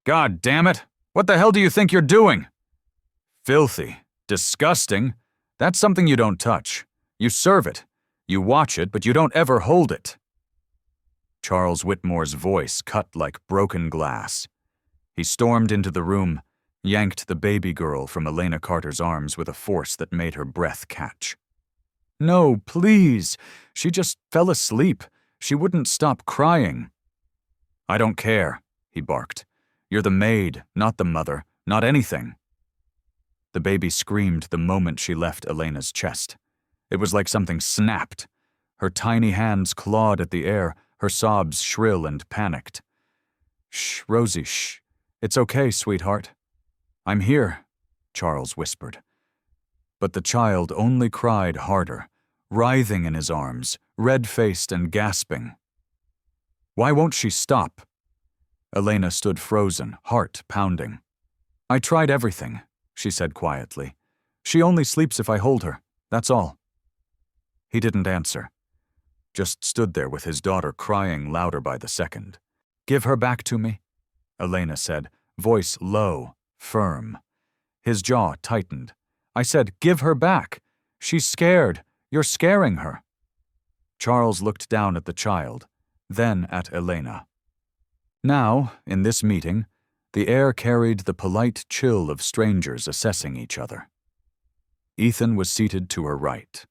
God damn it! What the hell do you think you're doing? Filthy. Disgusting. That's something you don't touch. You serve it. You watch it, but you don't ever hold it. Charles Whitmore's voice cut like broken glass. He stormed into the room, yanked the baby girl from Elena Carter's arms with a force that made her breath catch. No, please. She just fell asleep. She wouldn't stop crying. I don't care, he barked. You're the maid, not the mother, not anything. The baby screamed the moment she left Elena's chest. It was like something snapped. Her tiny hands clawed at the air, her sobs shrill and panicked. Shh, Rosie, shh. It's okay, sweetheart. I'm here, Charles whispered. But the child only cried harder, writhing in his arms, red-faced and gasping. Why won't she stop? Elena stood frozen, heart pounding. I tried everything, she said quietly. She only sleeps if I hold her, that's all. He didn't answer, just stood there with his daughter crying louder by the second. Give her back to me, Elena said, voice low, firm. His jaw tightened. I said, give her back. She's scared. You're scaring her. Charles looked down at the child, then at Elena. Now, in this meeting, the air carried the polite chill of strangers assessing each other. Ethan was seated to her right.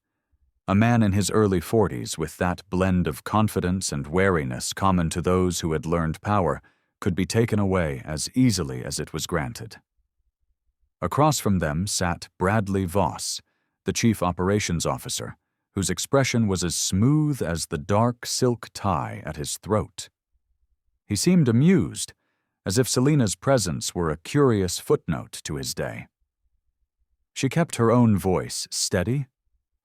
A man in his early 40s with that blend of confidence and wariness common to those who had learned power could be taken away as easily as it was granted. Across from them sat Bradley Voss, the chief operations officer, whose expression was as smooth as the dark silk tie at his throat. He seemed amused, as if Selena's presence were a curious footnote to his day. She kept her own voice steady,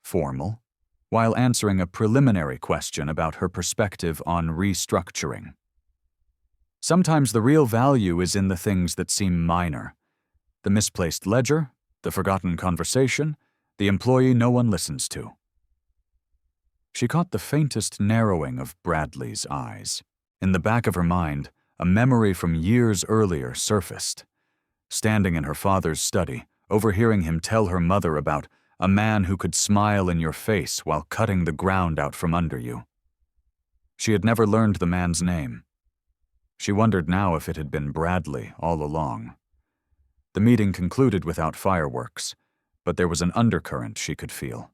formal, while answering a preliminary question about her perspective on restructuring. Sometimes the real value is in the things that seem minor. The misplaced ledger, the forgotten conversation, the employee no one listens to. She caught the faintest narrowing of Bradley's eyes. In the back of her mind, a memory from years earlier surfaced. Standing in her father's study, overhearing him tell her mother about a man who could smile in your face while cutting the ground out from under you. She had never learned the man's name. She wondered now if it had been Bradley all along. The meeting concluded without fireworks, but there was an undercurrent she could feel.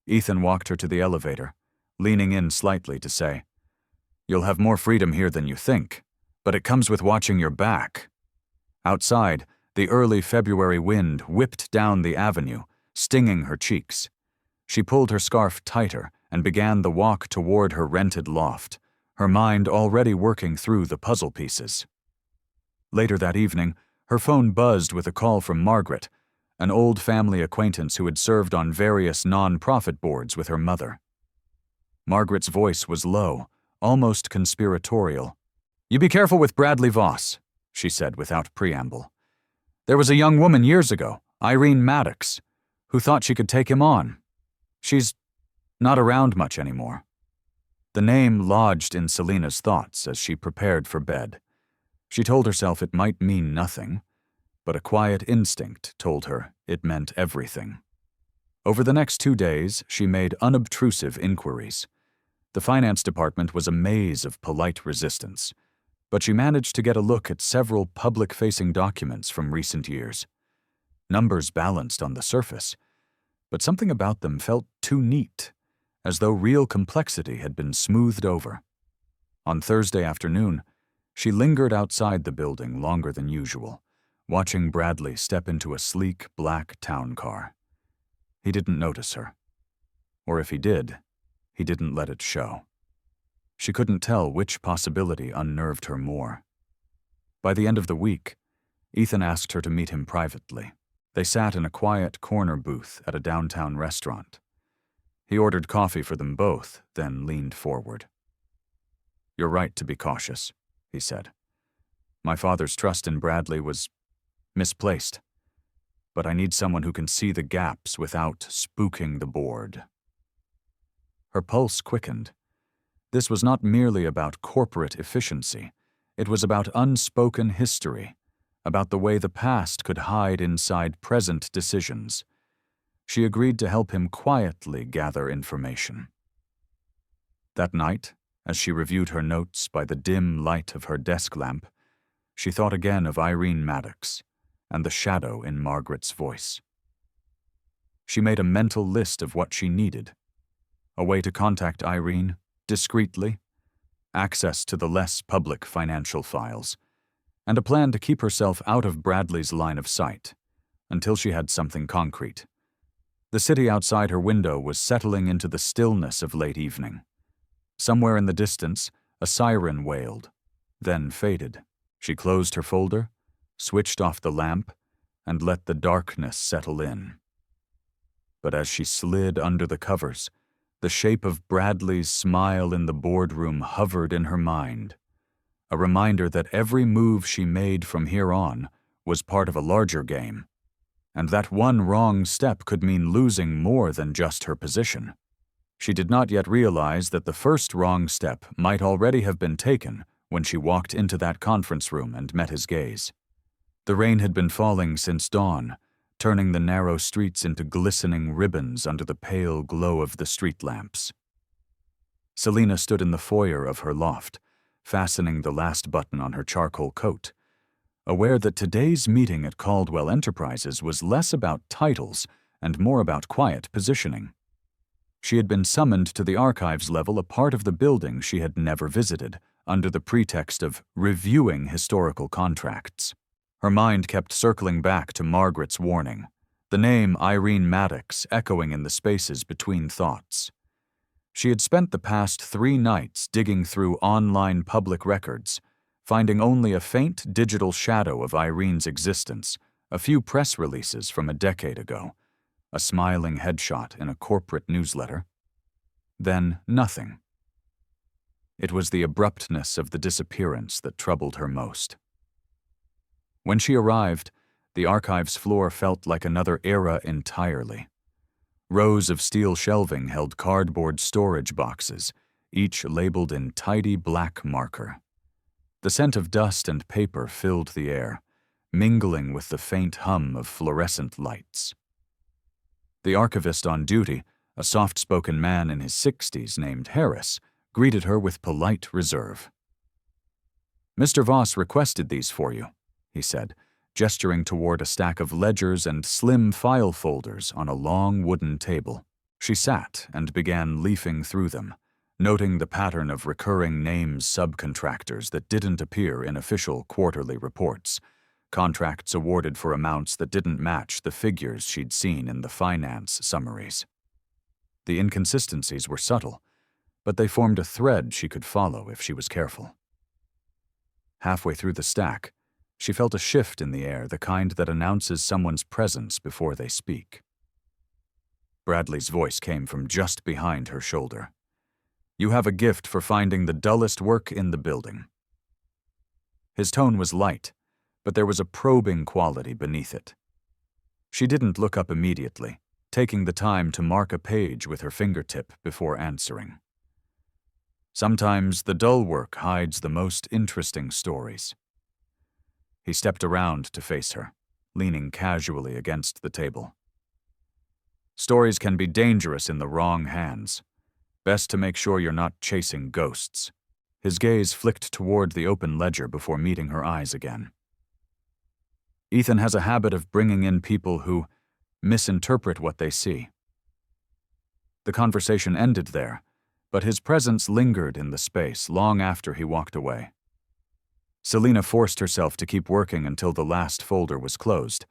Ethan walked her to the elevator, leaning in slightly to say, You'll have more freedom here than you think, but it comes with watching your back. Outside, the early February wind whipped down the avenue, stinging her cheeks. She pulled her scarf tighter and began the walk toward her rented loft, her mind already working through the puzzle pieces. Later that evening, her phone buzzed with a call from Margaret, an old family acquaintance who had served on various non-profit boards with her mother. Margaret's voice was low, almost conspiratorial. You be careful with Bradley Voss, she said without preamble. There was a young woman years ago, Irene Maddox, who thought she could take him on. She's not around much anymore. The name lodged in Selena's thoughts as she prepared for bed. She told herself it might mean nothing, but a quiet instinct told her it meant everything. Over the next 2 days, she made unobtrusive inquiries. The finance department was a maze of polite resistance, but she managed to get a look at several public-facing documents from recent years. Numbers balanced on the surface, but something about them felt too neat, as though real complexity had been smoothed over. On Thursday afternoon, she lingered outside the building longer than usual, watching Bradley step into a sleek black town car. He didn't notice her. Or if he did, he didn't let it show. She couldn't tell which possibility unnerved her more. By the end of the week, Ethan asked her to meet him privately. They sat in a quiet corner booth at a downtown restaurant. He ordered coffee for them both, then leaned forward. You're right to be cautious, he said. My father's trust in Bradley was misplaced, but I need someone who can see the gaps without spooking the board. Her pulse quickened. This was not merely about corporate efficiency. It was about unspoken history, about the way the past could hide inside present decisions. She agreed to help him quietly gather information. That night, as she reviewed her notes by the dim light of her desk lamp, she thought again of Irene Maddox and the shadow in Margaret's voice. She made a mental list of what she needed: a way to contact Irene, discreetly, access to the less public financial files, and a plan to keep herself out of Bradley's line of sight until she had something concrete. The city outside her window was settling into the stillness of late evening. Somewhere in the distance, a siren wailed, then faded. She closed her folder, switched off the lamp, and let the darkness settle in. But as she slid under the covers, the shape of Bradley's smile in the boardroom hovered in her mind, a reminder that every move she made from here on was part of a larger game, and that one wrong step could mean losing more than just her position. She did not yet realize that the first wrong step might already have been taken when she walked into that conference room and met his gaze. The rain had been falling since dawn, turning the narrow streets into glistening ribbons under the pale glow of the street lamps. Selina stood in the foyer of her loft, fastening the last button on her charcoal coat, aware that today's meeting at Caldwell Enterprises was less about titles and more about quiet positioning. She had been summoned to the archives level, a part of the building she had never visited, under the pretext of reviewing historical contracts. Her mind kept circling back to Margaret's warning, the name Irene Maddox echoing in the spaces between thoughts. She had spent the past 3 nights digging through online public records, finding only a faint digital shadow of Irene's existence, a few press releases from a decade ago, a smiling headshot in a corporate newsletter. Then nothing. It was the abruptness of the disappearance that troubled her most. When she arrived, the archives floor felt like another era entirely. Rows of steel shelving held cardboard storage boxes, each labeled in tidy black marker. The scent of dust and paper filled the air, mingling with the faint hum of fluorescent lights. The archivist on duty, a soft-spoken man in his 60s named Harris, greeted her with polite reserve. "Mr. Voss requested these for you," he said, gesturing toward a stack of ledgers and slim file folders on a long wooden table. She sat and began leafing through them, noting the pattern of recurring names subcontractors that didn't appear in official quarterly reports, contracts awarded for amounts that didn't match the figures she'd seen in the finance summaries. The inconsistencies were subtle, but they formed a thread she could follow if she was careful. Halfway through the stack, she felt a shift in the air, the kind that announces someone's presence before they speak. Bradley's voice came from just behind her shoulder. "You have a gift for finding the dullest work in the building." His tone was light, but there was a probing quality beneath it. She didn't look up immediately, taking the time to mark a page with her fingertip before answering. "Sometimes the dull work hides the most interesting stories." He stepped around to face her, leaning casually against the table. "Stories can be dangerous in the wrong hands. Best to make sure you're not chasing ghosts." His gaze flicked toward the open ledger before meeting her eyes again. "Ethan has a habit of bringing in people who misinterpret what they see." The conversation ended there, but his presence lingered in the space long after he walked away. Selina forced herself to keep working until the last folder was closed,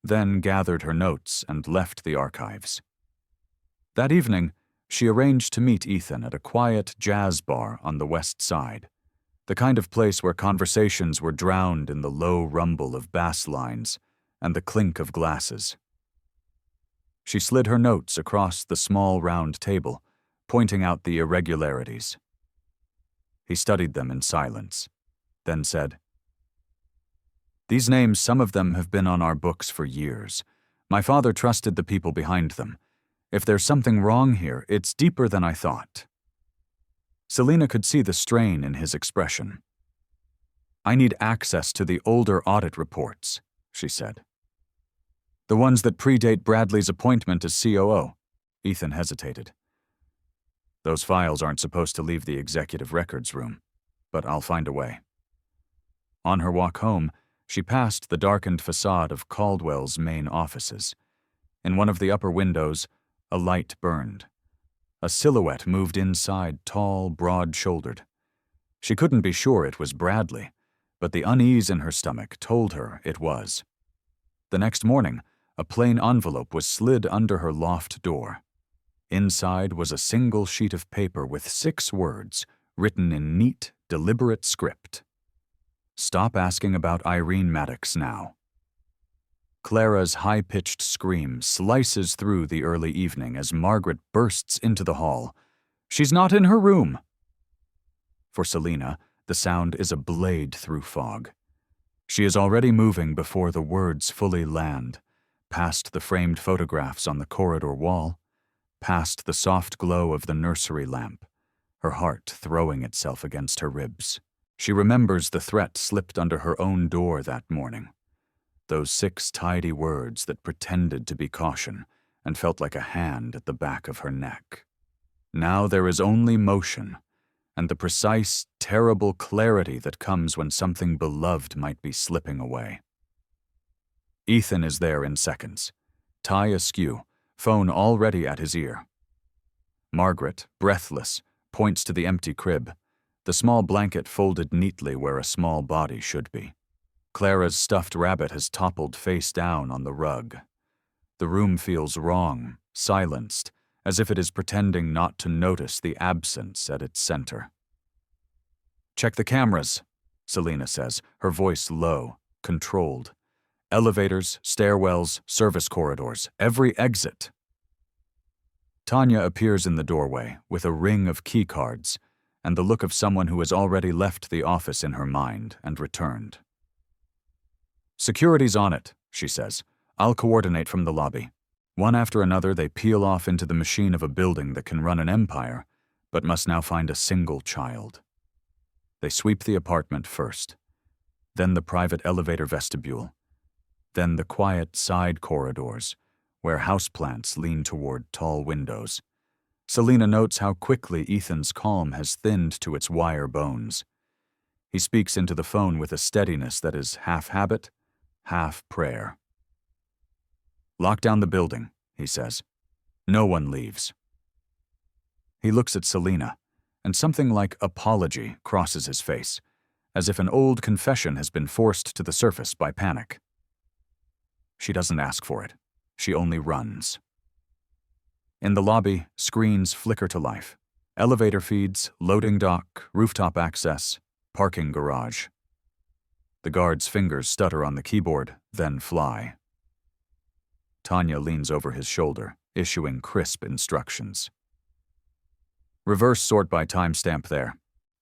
then gathered her notes and left the archives. That evening, she arranged to meet Ethan at a quiet jazz bar on the west side, the kind of place where conversations were drowned in the low rumble of bass lines and the clink of glasses. She slid her notes across the small round table, pointing out the irregularities. He studied them in silence, then said, "These names, some of them have been on our books for years. My father trusted the people behind them. If there's something wrong here, it's deeper than I thought." Selina could see the strain in his expression. I need access to the older audit reports, she said. The ones that predate Bradley's appointment as COO. Ethan hesitated. Those files aren't supposed to leave the executive records room, but I'll find a way. On her walk home, she passed the darkened facade of Caldwell's main offices. In one of the upper windows, a light burned. A silhouette moved inside, tall, broad-shouldered. She couldn't be sure it was Bradley, but the unease in her stomach told her it was. The next morning, a plain envelope was slid under her loft door. Inside was a single sheet of paper with 6 words, written in neat, deliberate script. Stop asking about Irene Maddox now. Clara's high-pitched scream slices through the early evening as Margaret bursts into the hall. She's not in her room. For Selina, the sound is a blade through fog. She is already moving before the words fully land, past the framed photographs on the corridor wall, past the soft glow of the nursery lamp, her heart throwing itself against her ribs. She remembers the threat slipped under her own door that morning. Those 6 tidy words that pretended to be caution and felt like a hand at the back of her neck. Now there is only motion, and the precise, terrible clarity that comes when something beloved might be slipping away. Ethan is there in seconds, tie askew, phone already at his ear. Margaret, breathless, points to the empty crib, the small blanket folded neatly where a small body should be. Clara's stuffed rabbit has toppled face down on the rug. The room feels wrong, silenced, as if it is pretending not to notice the absence at its center. Check the cameras, Selina says, her voice low, controlled. Elevators, stairwells, service corridors, every exit. Tanya appears in the doorway with a ring of key cards and the look of someone who has already left the office in her mind and returned. Security's on it, she says. I'll coordinate from the lobby. One after another, they peel off into the machine of a building that can run an empire, but must now find a single child. They sweep the apartment first, then the private elevator vestibule, then the quiet side corridors, where houseplants lean toward tall windows. Selina notes how quickly Ethan's calm has thinned to its wire bones. He speaks into the phone with a steadiness that is half habit, half prayer. Lock down the building, he says. No one leaves. He looks at Selina, and something like apology crosses his face, as if an old confession has been forced to the surface by panic. She doesn't ask for it. She only runs. In the lobby, screens flicker to life. Elevator feeds, loading dock, rooftop access, parking garage. The guard's fingers stutter on the keyboard, then fly. Tanya leans over his shoulder, issuing crisp instructions. Reverse sort by timestamp there.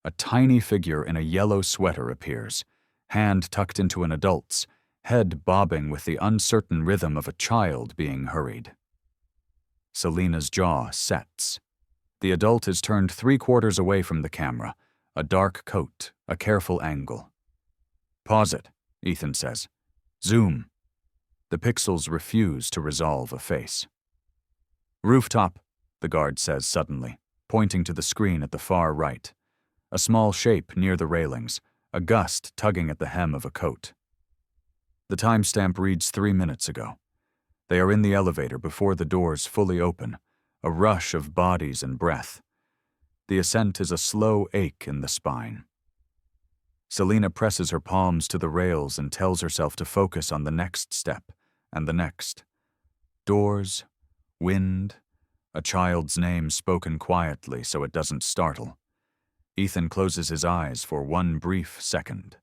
A tiny figure in a yellow sweater appears, hand tucked into an adult's, head bobbing with the uncertain rhythm of a child being hurried. Selina's jaw sets. The adult is turned 3/4 away from the camera, a dark coat, a careful angle. Pause it, Ethan says. Zoom. The pixels refuse to resolve a face. Rooftop, the guard says suddenly, pointing to the screen at the far right. A small shape near the railings, a gust tugging at the hem of a coat. The timestamp reads 3 minutes ago. They are in the elevator before the doors fully open, a rush of bodies and breath. The ascent is a slow ache in the spine. Selina presses her palms to the rails and tells herself to focus on the next step, and the next. Doors, wind, a child's name spoken quietly so it doesn't startle. Ethan closes his eyes for one brief second,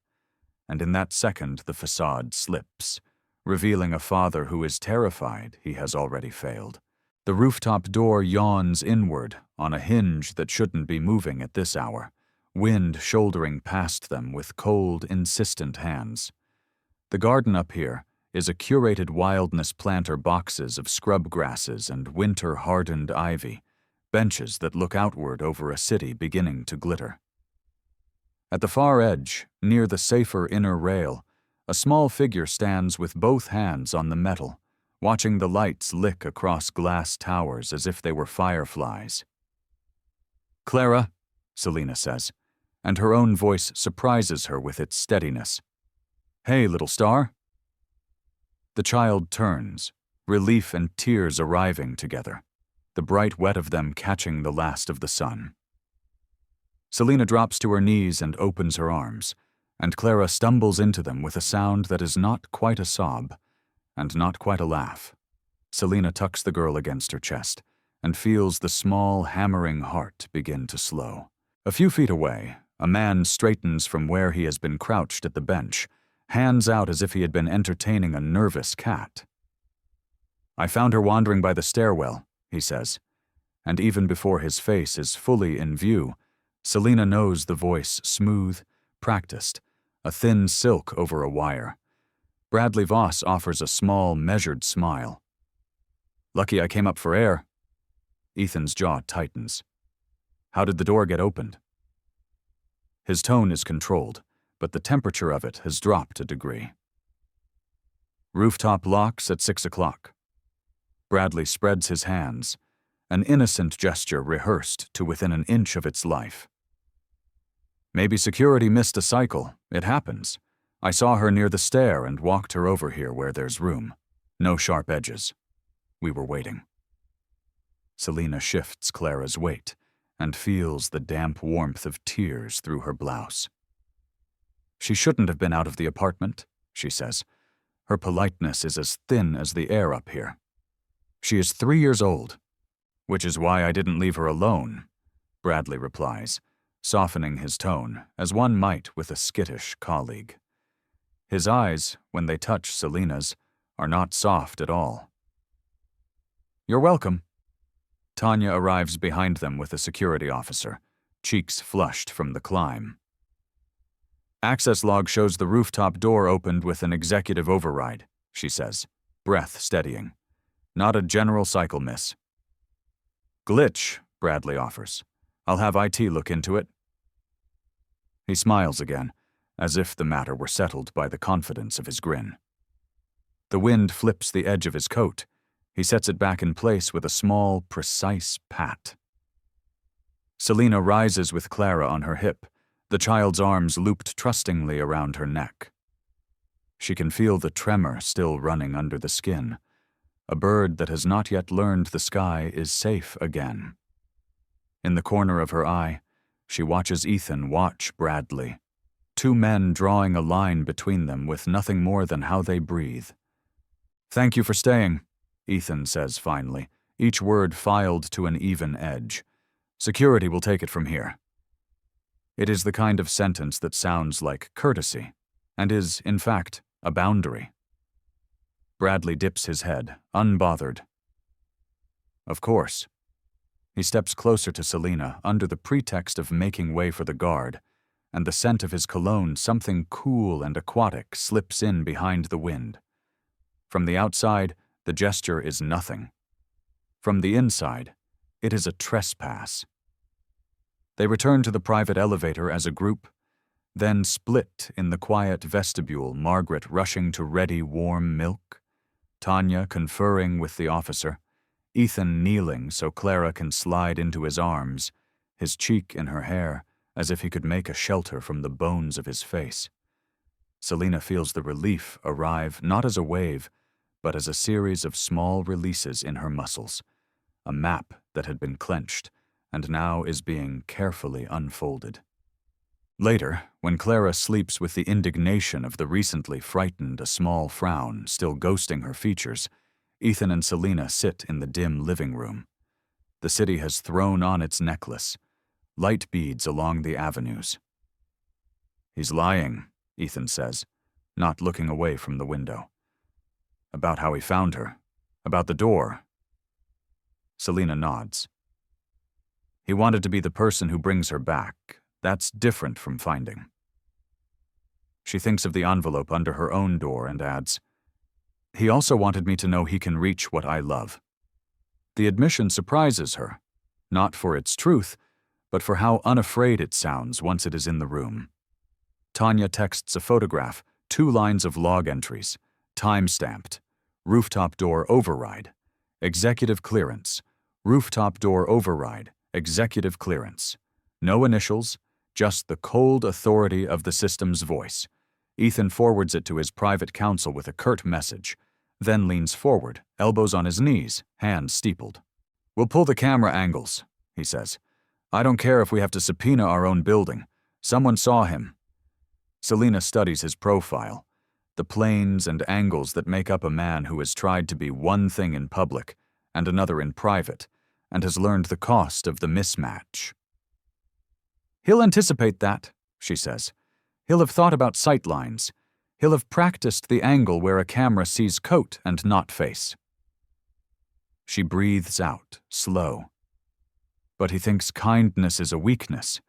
and in that second the facade slips, revealing a father who is terrified he has already failed. The rooftop door yawns inward on a hinge that shouldn't be moving at this hour, wind shouldering past them with cold, insistent hands. The garden up here is a curated wildness planter boxes of scrub grasses and winter-hardened ivy, benches that look outward over a city beginning to glitter. At the far edge, near the safer inner rail, a small figure stands with both hands on the metal, watching the lights lick across glass towers as if they were fireflies. "Clara," Selina says, and her own voice surprises her with its steadiness. "Hey, little star." The child turns, relief and tears arriving together, the bright wet of them catching the last of the sun. Selina drops to her knees and opens her arms, and Clara stumbles into them with a sound that is not quite a sob, and not quite a laugh. Selina tucks the girl against her chest, and feels the small, hammering heart begin to slow. A few feet away, a man straightens from where he has been crouched at the bench, hands out as if he had been entertaining a nervous cat. "I found her wandering by the stairwell," he says, and even before his face is fully in view, Selina knows the voice smooth, practiced, a thin silk over a wire. Bradley Voss offers a small, measured smile. "Lucky I came up for air." Ethan's jaw tightens. "How did the door get opened?" His tone is controlled, but the temperature of it has dropped a degree. "Rooftop locks at 6 o'clock. Bradley spreads his hands, an innocent gesture rehearsed to within an inch of its life. "Maybe security missed a cycle. It happens. I saw her near the stair and walked her over here where there's room. No sharp edges. We were waiting." Selina shifts Clara's weight and feels the damp warmth of tears through her blouse. "She shouldn't have been out of the apartment," she says. "Her politeness is as thin as the air up here. She is 3 years old." "Which is why I didn't leave her alone," Bradley replies, softening his tone, as one might with a skittish colleague. His eyes, when they touch Selina's, are not soft at all. "You're welcome." Tanya arrives behind them with a security officer, cheeks flushed from the climb. "Access log shows the rooftop door opened with an executive override," she says, breath steadying. "Not a general cycle miss." "Glitch," Bradley offers. "I'll have IT look into it." He smiles again, as if the matter were settled by the confidence of his grin. The wind flips the edge of his coat. He sets it back in place with a small, precise pat. Selina rises with Clara on her hip, the child's arms looped trustingly around her neck. She can feel the tremor still running under the skin. A bird that has not yet learned the sky is safe again. In the corner of her eye, she watches Ethan watch Bradley, two men drawing a line between them with nothing more than how they breathe. "Thank you for staying," Ethan says finally, each word filed to an even edge. "Security will take it from here." It is the kind of sentence that sounds like courtesy, and is, in fact, a boundary. Bradley dips his head, unbothered. "Of course." He steps closer to Selina under the pretext of making way for the guard, and the scent of his cologne, something cool and aquatic, slips in behind the wind. From the outside, the gesture is nothing. From the inside, it is a trespass. They return to the private elevator as a group, then split in the quiet vestibule, Margaret rushing to ready warm milk, Tanya conferring with the officer, Ethan kneeling so Clara can slide into his arms, his cheek in her hair, as if he could make a shelter from the bones of his face. Selina feels the relief arrive not as a wave, but as a series of small releases in her muscles, a map that had been clenched and now is being carefully unfolded. Later, when Clara sleeps with the indignation of the recently frightened, a small frown still ghosting her features, Ethan and Selina sit in the dim living room. The city has thrown on its necklace, light beads along the avenues. "He's lying," Ethan says, not looking away from the window. "About how he found her. About the door." Selina nods. "He wanted to be the person who brings her back. That's different from finding." She thinks of the envelope under her own door and adds, "He also wanted me to know he can reach what I love." The admission surprises her, not for its truth, but for how unafraid it sounds once it is in the room. Tanya texts a photograph, 2 lines of log entries, time-stamped, rooftop door override, executive clearance, rooftop door override, executive clearance. No initials, just the cold authority of the system's voice. Ethan forwards it to his private counsel with a curt message, then leans forward, elbows on his knees, hands steepled. "We'll pull the camera angles," he says. "I don't care if we have to subpoena our own building. Someone saw him." Selina studies his profile, the planes and angles that make up a man who has tried to be one thing in public and another in private, and has learned the cost of the mismatch. "He'll anticipate that," she says. "He'll have thought about sight lines. He'll have practiced the angle where a camera sees coat and not face." She breathes out, slow. But he thinks kindness is a weakness.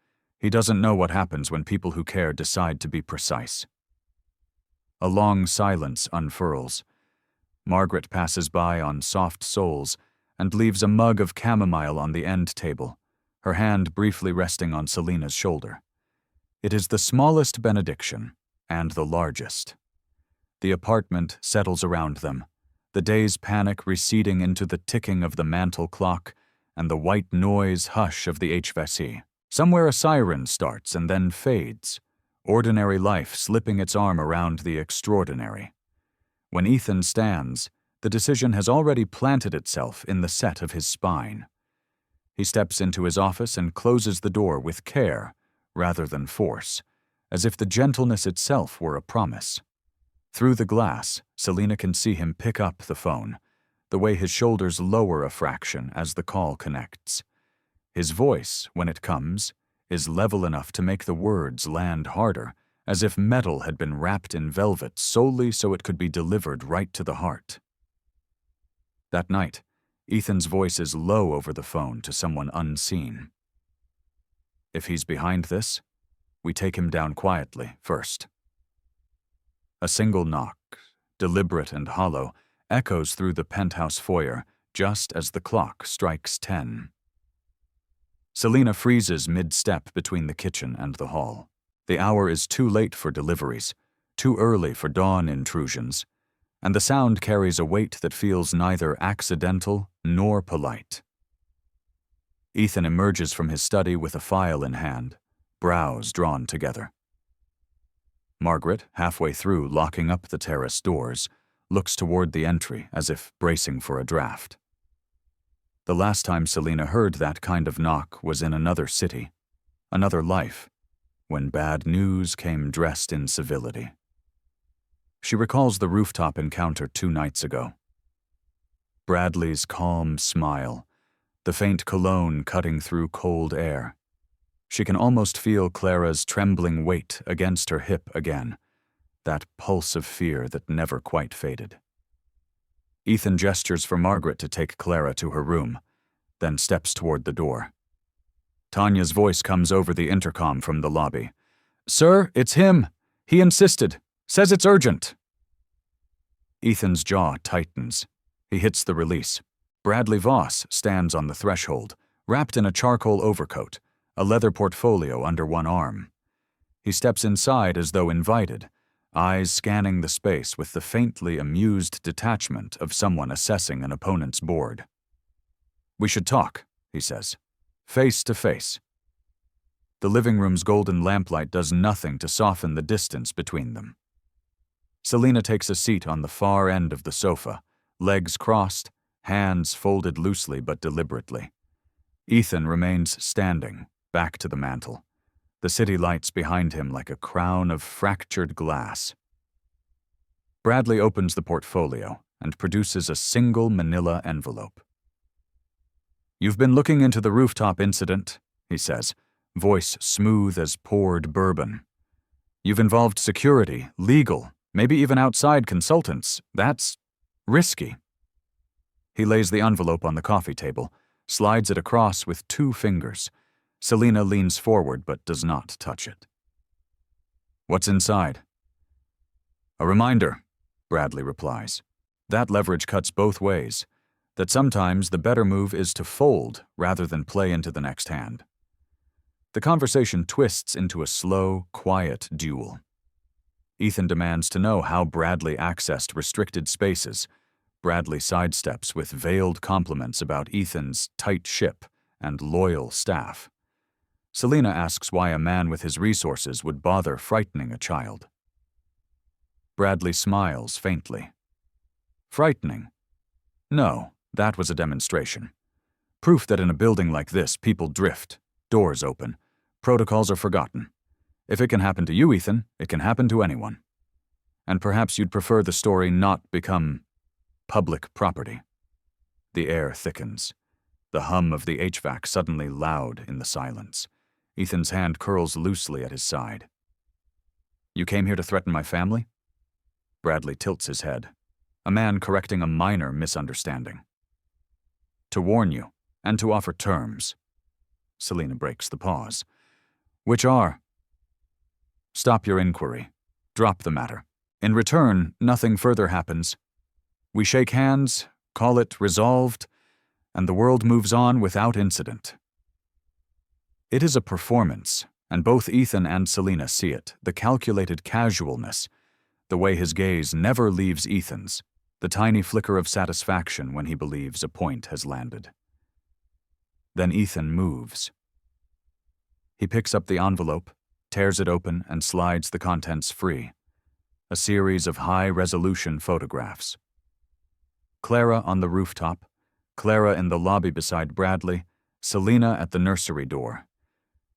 He doesn't know what happens when people who care decide to be precise. A long silence unfurls. Margaret passes by on soft soles and leaves a mug of chamomile on the end table, her hand briefly resting on Selina's shoulder. It is the smallest benediction, and the largest. The apartment settles around them, the day's panic receding into the ticking of the mantel clock and the white noise hush of the HVAC. Somewhere a siren starts and then fades, ordinary life slipping its arm around the extraordinary. When Ethan stands, the decision has already planted itself in the set of his spine. He steps into his office and closes the door with care, rather than force, as if the gentleness itself were a promise. Through the glass, Selina can see him pick up the phone, the way his shoulders lower a fraction as the call connects. His voice, when it comes, is level enough to make the words land harder, as if metal had been wrapped in velvet solely so it could be delivered right to the heart. That night, Ethan's voice is low over the phone to someone unseen. If he's behind this, we take him down quietly first. A single knock, deliberate and hollow, echoes through the penthouse foyer just as the clock strikes 10. Selina freezes mid-step between the kitchen and the hall. The hour is too late for deliveries, too early for dawn intrusions, and the sound carries a weight that feels neither accidental nor polite. Ethan emerges from his study with a file in hand, brows drawn together. Margaret, halfway through locking up the terrace doors, looks toward the entry as if bracing for a draft. The last time Selina heard that kind of knock was in another city, another life, when bad news came dressed in civility. She recalls the rooftop encounter 2 nights ago. Bradley's calm smile, the faint cologne cutting through cold air. She can almost feel Clara's trembling weight against her hip again, that pulse of fear that never quite faded. Ethan gestures for Margaret to take Clara to her room, then steps toward the door. Tanya's voice comes over the intercom from the lobby. "Sir, it's him. He insisted. Says it's urgent." Ethan's jaw tightens. He hits the release. Bradley Voss stands on the threshold, wrapped in a charcoal overcoat, a leather portfolio under one arm. He steps inside as though invited, eyes scanning the space with the faintly amused detachment of someone assessing an opponent's board. "We should talk," he says, "face to face." The living room's golden lamplight does nothing to soften the distance between them. Selina takes a seat on the far end of the sofa, legs crossed, hands folded loosely but deliberately. Ethan remains standing, back to the mantel, the city lights behind him like a crown of fractured glass. Bradley opens the portfolio and produces a single manila envelope. "You've been looking into the rooftop incident," he says, voice smooth as poured bourbon. "You've involved security, legal, maybe even outside consultants. That's risky." He lays the envelope on the coffee table, slides it across with 2 fingers. Selina leans forward but does not touch it. "What's inside?" "A reminder," Bradley replies. That leverage cuts both ways, that sometimes the better move is to fold rather than play into the next hand. The conversation twists into a slow, quiet duel. Ethan demands to know how Bradley accessed restricted spaces. Bradley sidesteps with veiled compliments about Ethan's tight ship and loyal staff. Selina asks why a man with his resources would bother frightening a child. Bradley smiles faintly. Frightening? No, that was a demonstration. Proof that in a building like this, people drift, doors open, protocols are forgotten. If it can happen to you, Ethan, it can happen to anyone. And perhaps you'd prefer the story not become public property. The air thickens. The hum of the HVAC suddenly loud in the silence. Ethan's hand curls loosely at his side. You came here to threaten my family? Bradley tilts his head, a man correcting a minor misunderstanding. To warn you, and to offer terms. Selina breaks the pause. Which are? Stop your inquiry. Drop the matter. In return, nothing further happens. We shake hands, call it resolved, and the world moves on without incident. It is a performance, and both Ethan and Selina see it, the calculated casualness, the way his gaze never leaves Ethan's, the tiny flicker of satisfaction when he believes a point has landed. Then Ethan moves. He picks up the envelope, tears it open, and slides the contents free. A series of high-resolution photographs. Clara on the rooftop, Clara in the lobby beside Bradley, Selina at the nursery door.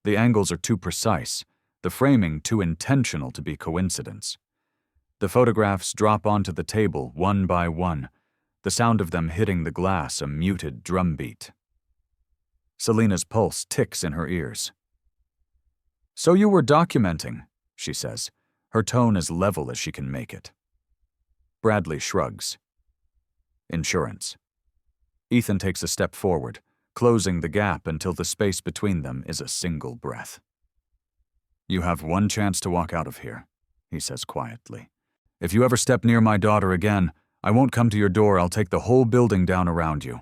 The angles are too precise, the framing too intentional to be coincidence. The photographs drop onto the table one by one, the sound of them hitting the glass a muted drumbeat. Selina's pulse ticks in her ears. So you were documenting, she says, her tone as level as she can make it. Bradley shrugs. Insurance. Ethan takes a step forward, closing the gap until the space between them is a single breath. You have one chance to walk out of here, he says quietly. If you ever step near my daughter again, I won't come to your door. I'll take the whole building down around you.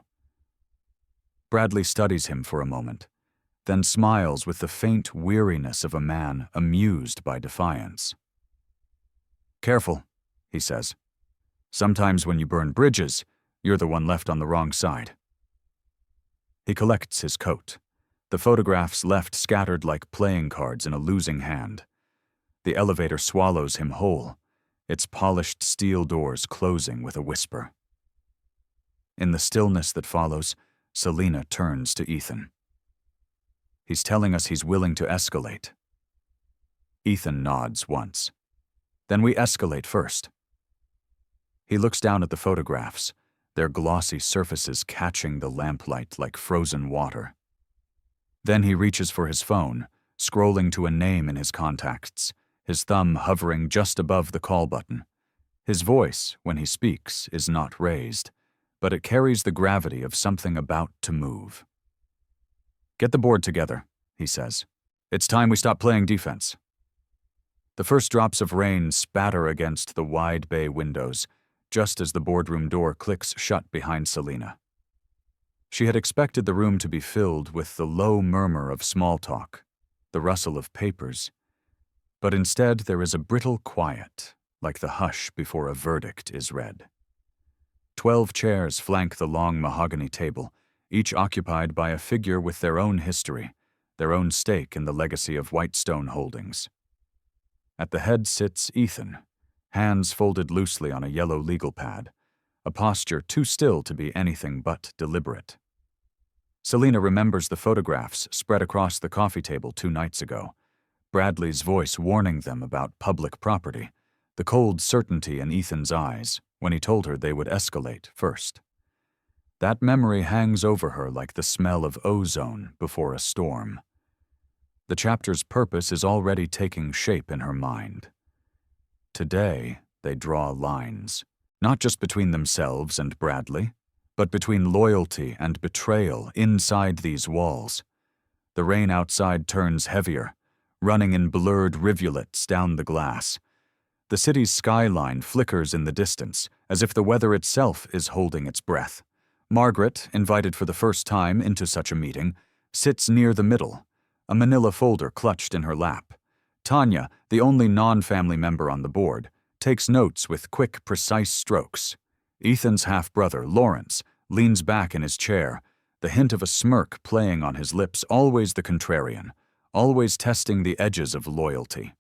Bradley studies him for a moment, then smiles with the faint weariness of a man amused by defiance. Careful, he says. Sometimes when you burn bridges, you're the one left on the wrong side. He collects his coat, the photographs left scattered like playing cards in a losing hand. The elevator swallows him whole, its polished steel doors closing with a whisper. In the stillness that follows, Selina turns to Ethan. He's telling us he's willing to escalate. Ethan nods once. Then we escalate first. He looks down at the photographs, their glossy surfaces catching the lamplight like frozen water. Then he reaches for his phone, scrolling to a name in his contacts, his thumb hovering just above the call button. His voice, when he speaks, is not raised, but it carries the gravity of something about to move. Get the board together, he says. It's time we stop playing defense. The first drops of rain spatter against the wide bay windows, just as the boardroom door clicks shut behind Selina. She had expected the room to be filled with the low murmur of small talk, the rustle of papers, but instead there is a brittle quiet, like the hush before a verdict is read. 12 chairs flank the long mahogany table, each occupied by a figure with their own history, their own stake in the legacy of Whitestone Holdings. At the head sits Ethan, hands folded loosely on a yellow legal pad, a posture too still to be anything but deliberate. Selina remembers the photographs spread across the coffee table 2 nights ago, Bradley's voice warning them about public property, the cold certainty in Ethan's eyes when he told her they would escalate first. That memory hangs over her like the smell of ozone before a storm. The chapter's purpose is already taking shape in her mind. Today, they draw lines, not just between themselves and Bradley, but between loyalty and betrayal inside these walls. The rain outside turns heavier, running in blurred rivulets down the glass. The city's skyline flickers in the distance, as if the weather itself is holding its breath. Margaret, invited for the first time into such a meeting, sits near the middle, a manila folder clutched in her lap. Tanya, the only non-family member on the board, takes notes with quick, precise strokes. Ethan's half-brother, Lawrence, leans back in his chair, the hint of a smirk playing on his lips, always the contrarian, always testing the edges of loyalty.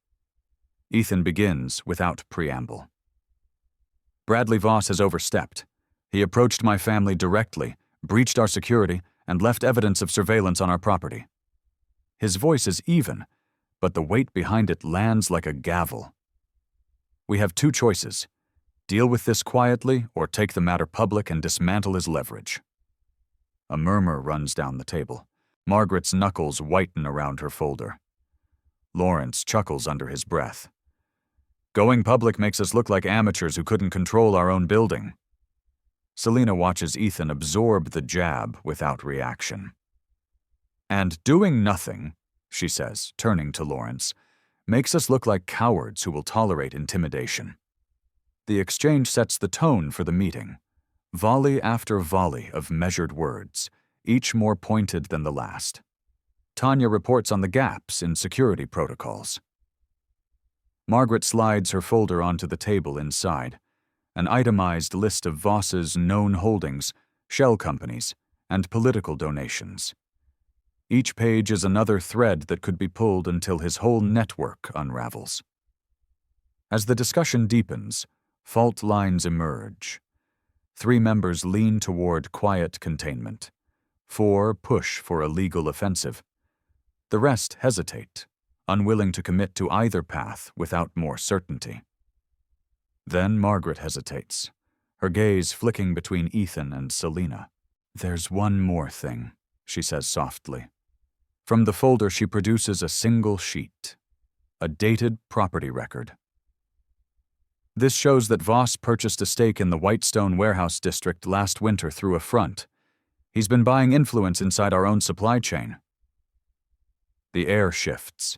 Ethan begins without preamble. Bradley Voss has overstepped. He approached my family directly, breached our security, and left evidence of surveillance on our property. His voice is even, but the weight behind it lands like a gavel. We have two choices: deal with this quietly or take the matter public and dismantle his leverage. A murmur runs down the table. Margaret's knuckles whiten around her folder. Lawrence chuckles under his breath. Going public makes us look like amateurs who couldn't control our own building. Selina watches Ethan absorb the jab without reaction. And doing nothing, she says, turning to Lawrence, makes us look like cowards who will tolerate intimidation. The exchange sets the tone for the meeting. Volley after volley of measured words, each more pointed than the last. Tanya reports on the gaps in security protocols. Margaret slides her folder onto the table inside, an itemized list of Voss's known holdings, shell companies, and political donations. Each page is another thread that could be pulled until his whole network unravels. As the discussion deepens, fault lines emerge. 3 members lean toward quiet containment. 4 push for a legal offensive. The rest hesitate, unwilling to commit to either path without more certainty. Then Margaret hesitates, her gaze flicking between Ethan and Selina. "There's one more thing," she says softly. From the folder she produces a single sheet, a dated property record. This shows that Voss purchased a stake in the Whitestone warehouse district last winter through a front. He's been buying influence inside our own supply chain. The air shifts.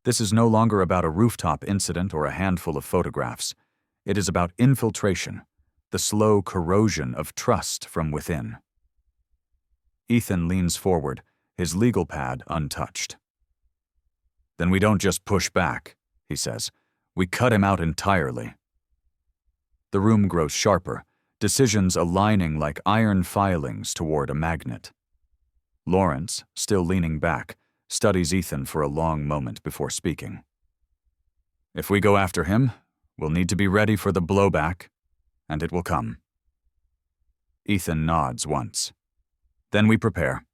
This is no longer about a rooftop incident or a handful of photographs. It is about infiltration, the slow corrosion of trust from within. Ethan leans forward, his legal pad untouched. "Then we don't just push back," he says. "We cut him out entirely." The room grows sharper, decisions aligning like iron filings toward a magnet. Lawrence, still leaning back, studies Ethan for a long moment before speaking. "If we go after him, we'll need to be ready for the blowback, and it will come." Ethan nods once. Then we prepare.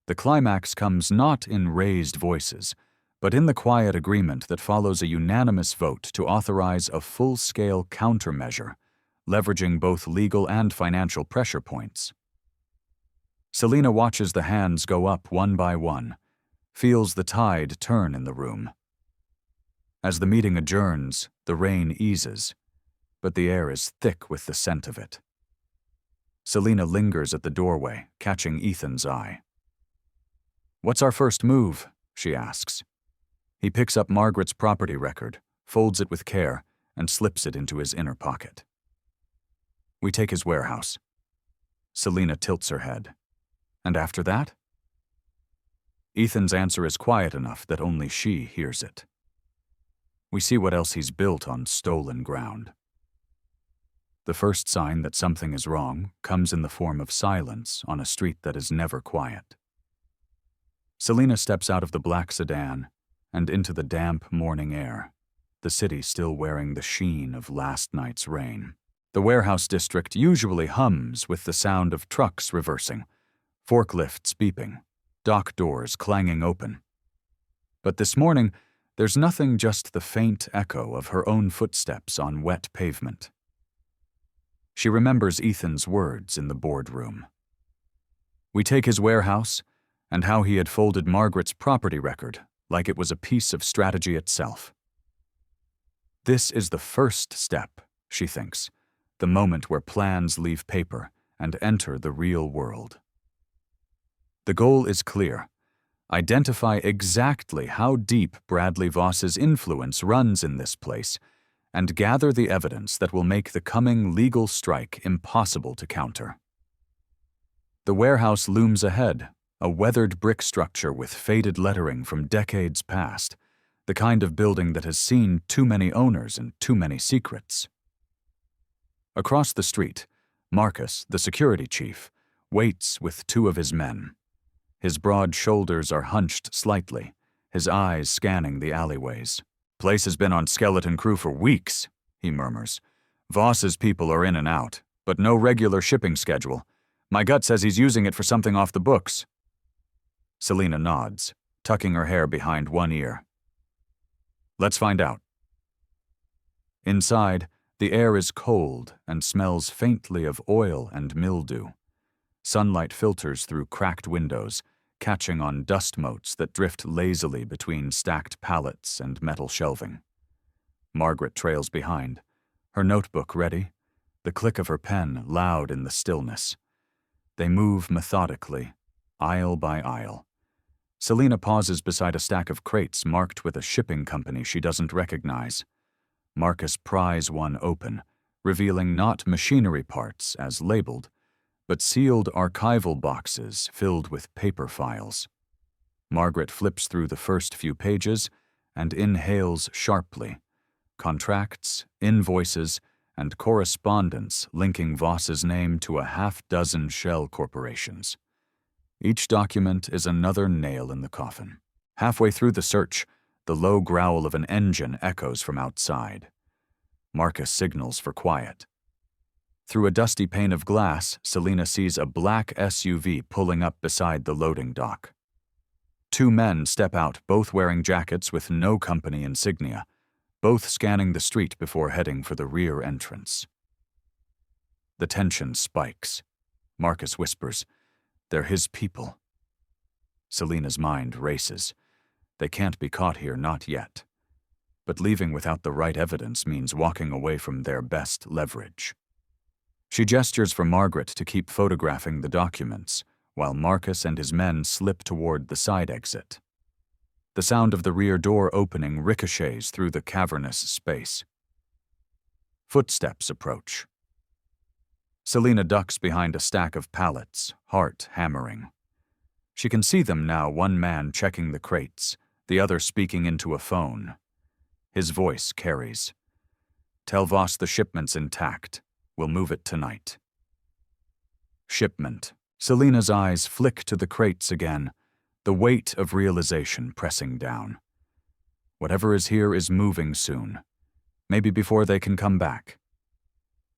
The climax comes not in raised voices, but in the quiet agreement that follows a unanimous vote to authorize a full-scale countermeasure, leveraging both legal and financial pressure points. Selina watches the hands go up one by one, feels the tide turn in the room. As the meeting adjourns, the rain eases, but the air is thick with the scent of it. Selina lingers at the doorway, catching Ethan's eye. "What's our first move?" she asks. He picks up Margaret's property record, folds it with care, and slips it into his inner pocket. "We take his warehouse." Selina tilts her head. "And after that?" Ethan's answer is quiet enough that only she hears it. "We see what else he's built on stolen ground." The first sign that something is wrong comes in the form of silence on a street that is never quiet. Selina steps out of the black sedan and into the damp morning air, the city still wearing the sheen of last night's rain. The warehouse district usually hums with the sound of trucks reversing, forklifts beeping, dock doors clanging open. But this morning, there's nothing, just the faint echo of her own footsteps on wet pavement. She remembers Ethan's words in the boardroom. We take his warehouse, and how he had folded Margaret's property record like it was a piece of strategy itself. This is the first step, she thinks, the moment where plans leave paper and enter the real world. The goal is clear. Identify exactly how deep Bradley Voss's influence runs in this place and gather the evidence that will make the coming legal strike impossible to counter. The warehouse looms ahead, A weathered brick structure with faded lettering from decades past, the kind of building that has seen too many owners and too many secrets. Across the street, Marcus, the security chief, waits with two of his men. His broad shoulders are hunched slightly, his eyes scanning the alleyways. "Place has been on skeleton crew for weeks," he murmurs. "Voss's people are in and out, but no regular shipping schedule. My gut says he's using it for something off the books." Selina nods, tucking her hair behind one ear. "Let's find out." Inside, the air is cold and smells faintly of oil and mildew. Sunlight filters through cracked windows, catching on dust motes that drift lazily between stacked pallets and metal shelving. Margaret trails behind, her notebook ready, the click of her pen loud in the stillness. They move methodically, aisle by aisle. Selina pauses beside a stack of crates marked with a shipping company she doesn't recognize. Marcus pries one open, revealing not machinery parts as labeled, but sealed archival boxes filled with paper files. Margaret flips through the first few pages and inhales sharply. Contracts, invoices, and correspondence linking Voss's name to a half-dozen shell corporations. Each document is another nail in the coffin. Halfway through the search, the low growl of an engine echoes from outside. Marcus signals for quiet. Through a dusty pane of glass, Selina sees a black SUV pulling up beside the loading dock. Two men step out, both wearing jackets with no company insignia, both scanning the street before heading for the rear entrance. The tension spikes. Marcus whispers, "They're his people." Selina's mind races. They can't be caught here, not yet. But leaving without the right evidence means walking away from their best leverage. She gestures for Margaret to keep photographing the documents, while Marcus and his men slip toward the side exit. The sound of the rear door opening ricochets through the cavernous space. Footsteps approach. Selina ducks behind a stack of pallets, heart hammering. She can see them now, one man checking the crates, the other speaking into a phone. His voice carries. "Tell Voss the shipment's intact. We'll move it tonight." Shipment. Selina's eyes flick to the crates again, the weight of realization pressing down. Whatever is here is moving soon, maybe before they can come back.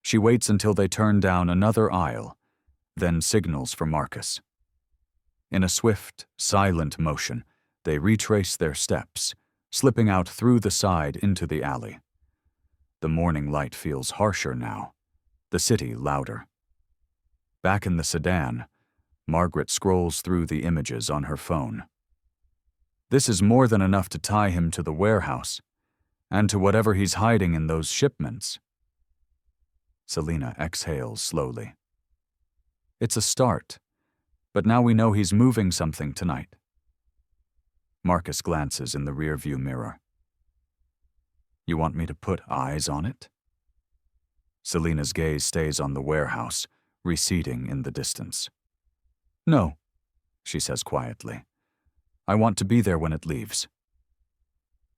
She waits until they turn down another aisle, then signals for Marcus. In a swift, silent motion, they retrace their steps, slipping out through the side into the alley. The morning light feels harsher now, the city louder. Back in the sedan, Margaret scrolls through the images on her phone. This is more than enough to tie him to the warehouse, and to whatever he's hiding in those shipments. Selina exhales slowly. It's a start, but now we know he's moving something tonight. Marcus glances in the rearview mirror. "You want me to put eyes on it?" Selina's gaze stays on the warehouse, receding in the distance. "No," she says quietly. "I want to be there when it leaves."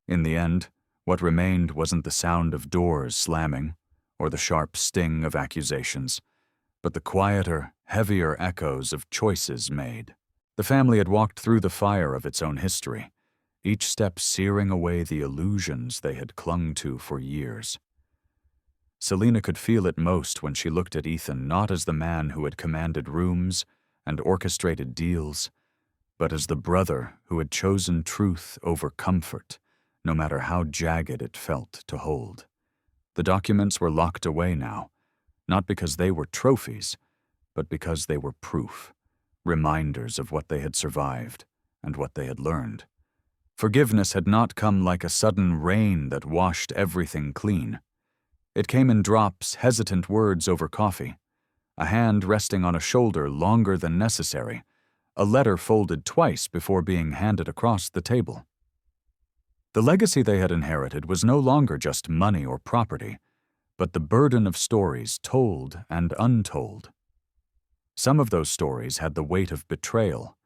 In the end, what remained wasn't the sound of doors slamming or the sharp sting of accusations, but the quieter, heavier echoes of choices made. The family had walked through the fire of its own history, each step searing away the illusions they had clung to for years. Selina could feel it most when she looked at Ethan not as the man who had commanded rooms and orchestrated deals, but as the brother who had chosen truth over comfort, no matter how jagged it felt to hold. The documents were locked away now, not because they were trophies, but because they were proof, reminders of what they had survived and what they had learned. Forgiveness had not come like a sudden rain that washed everything clean. It came in drops, hesitant words over coffee, a hand resting on a shoulder longer than necessary, a letter folded twice before being handed across the table. The legacy they had inherited was no longer just money or property, but the burden of stories told and untold. Some of those stories had the weight of betrayal,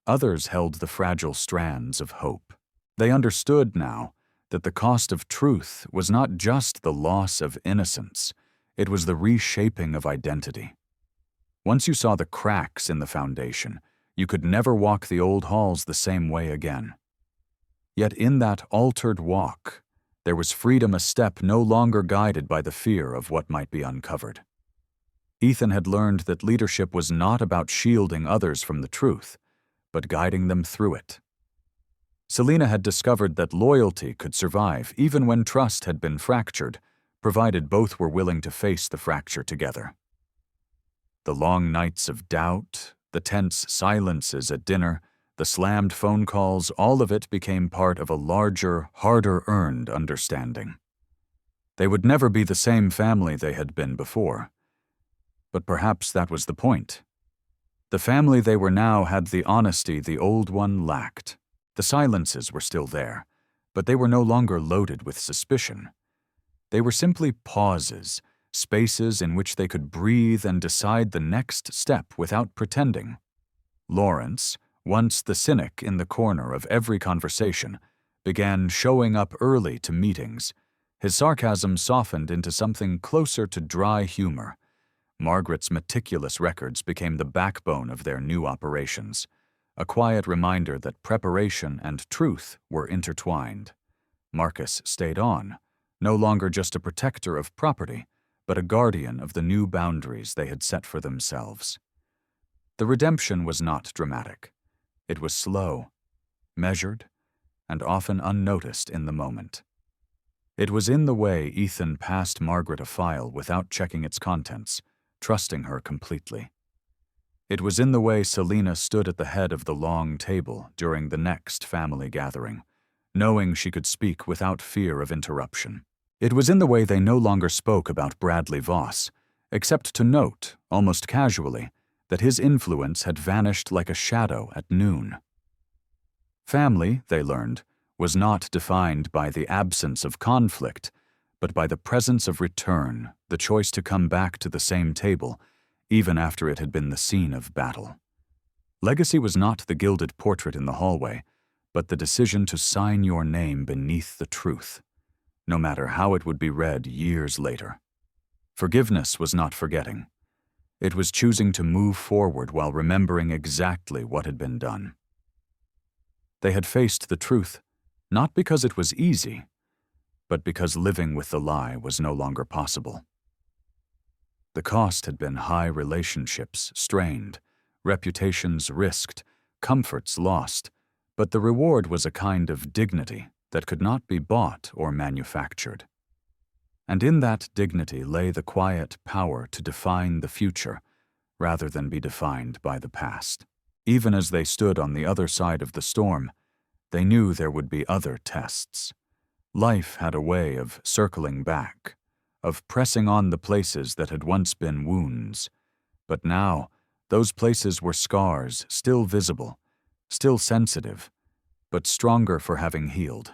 Others held the fragile strands of hope. They understood now that the cost of truth was not just the loss of innocence, it was the reshaping of identity. Once you saw the cracks in the foundation, you could never walk the old halls the same way again. Yet in that altered walk, there was freedom, a step no longer guided by the fear of what might be uncovered. Ethan had learned that leadership was not about shielding others from the truth, but guiding them through it. Selena had discovered that loyalty could survive even when trust had been fractured, provided both were willing to face the fracture together. The long nights of doubt, the tense silences at dinner, the slammed phone calls, all of it became part of a larger, harder-earned understanding. They would never be the same family they had been before. But perhaps that was the point. The family they were now had the honesty the old one lacked. The silences were still there, but they were no longer loaded with suspicion. They were simply pauses, spaces in which they could breathe and decide the next step without pretending. Lawrence, once the cynic in the corner of every conversation, began showing up early to meetings. His sarcasm softened into something closer to dry humor. Margaret's meticulous records became the backbone of their new operations, a quiet reminder that preparation and truth were intertwined. Marcus stayed on, no longer just a protector of property, but a guardian of the new boundaries they had set for themselves. The redemption was not dramatic. It was slow, measured, and often unnoticed in the moment. It was in the way Ethan passed Margaret a file without checking its contents, trusting her completely. It was in the way Selena stood at the head of the long table during the next family gathering, knowing she could speak without fear of interruption. It was in the way they no longer spoke about Bradley Voss, except to note, almost casually, that his influence had vanished like a shadow at noon. Family, they learned, was not defined by the absence of conflict, but by the presence of return, the choice to come back to the same table, even after it had been the scene of battle. Legacy was not the gilded portrait in the hallway, but the decision to sign your name beneath the truth, no matter how it would be read years later. Forgiveness was not forgetting. It was choosing to move forward while remembering exactly what had been done. They had faced the truth, not because it was easy, but because living with the lie was no longer possible. The cost had been high, relationships strained, reputations risked, comforts lost, but the reward was a kind of dignity that could not be bought or manufactured. And in that dignity lay the quiet power to define the future, rather than be defined by the past. Even as they stood on the other side of the storm, they knew there would be other tests. Life had a way of circling back, of pressing on the places that had once been wounds. But now, those places were scars, still visible, still sensitive, but stronger for having healed.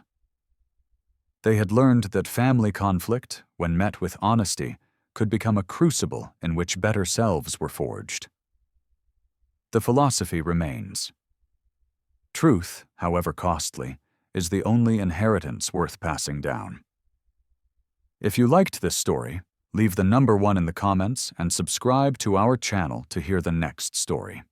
They had learned that family conflict, when met with honesty, could become a crucible in which better selves were forged. The philosophy remains. Truth, however costly, is the only inheritance worth passing down. If you liked this story, leave the number 1 in the comments and subscribe to our channel to hear the next story.